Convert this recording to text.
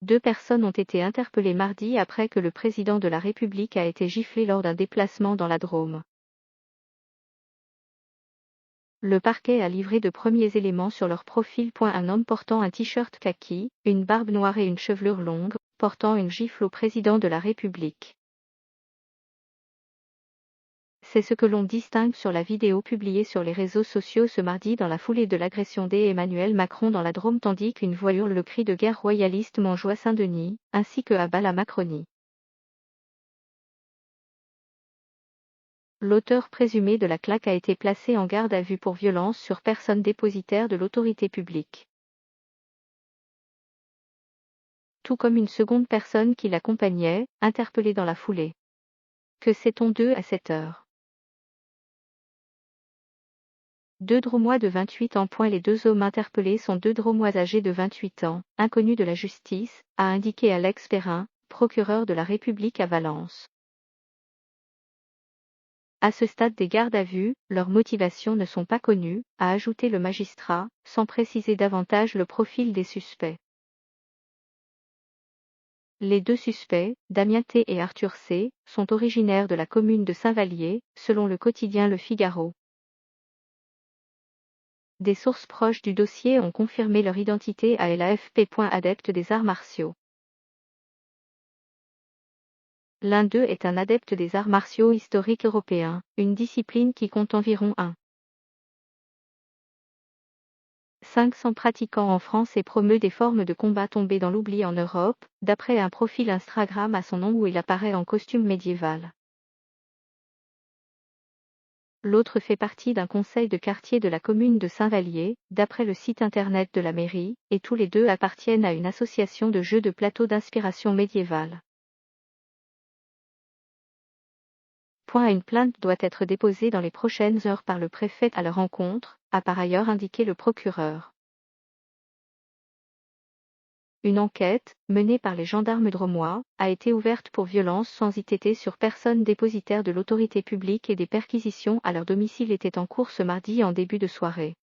2 personnes ont été interpellées mardi après que le président de la République a été giflé lors d'un déplacement dans la Drôme. Le parquet a livré de premiers éléments sur leur profil. Un homme portant un t-shirt kaki, une barbe noire et une chevelure longue, portant une gifle au président de la République. C'est ce que l'on distingue sur la vidéo publiée sur les réseaux sociaux ce mardi dans la foulée de l'agression d'Emmanuel Macron dans la Drôme, tandis qu'une voix hurle le cri de guerre royaliste Montjoie Saint-Denis, ainsi que à bas la Macronie. L'auteur présumé de la claque a été placé en garde à vue pour violence sur personne dépositaire de l'autorité publique. Tout comme une seconde personne qui l'accompagnait, interpellée dans la foulée. Que sait-on d'eux à cette heure? 2 Dromois de 28 ans. Les 2 hommes interpellés sont 2 Dromois âgés de 28 ans, inconnus de la justice, a indiqué Alex Perrin, procureur de la République à Valence. À ce stade des gardes à vue, leurs motivations ne sont pas connues, a ajouté le magistrat, sans préciser davantage le profil des suspects. Les 2 suspects, Damien T et Arthur C, sont originaires de la commune de Saint-Vallier, selon le quotidien Le Figaro. Des sources proches du dossier ont confirmé leur identité à l'AFP. Adepte des arts martiaux. L'un d'eux est un adepte des arts martiaux historiques européens, une discipline qui compte environ 500 pratiquants en France et promeut des formes de combat tombées dans l'oubli en Europe, d'après un profil Instagram à son nom où il apparaît en costume médiéval. L'autre fait partie d'un conseil de quartier de la commune de Saint-Vallier, d'après le site internet de la mairie, et tous les 2 appartiennent à une association de jeux de plateau d'inspiration médiévale. Une plainte doit être déposée dans les prochaines heures par le préfet à leur encontre, a par ailleurs indiqué le procureur. Une enquête, menée par les gendarmes drômois, a été ouverte pour violence sans ITT sur personne dépositaire de l'autorité publique et des perquisitions à leur domicile étaient en cours ce mardi en début de soirée.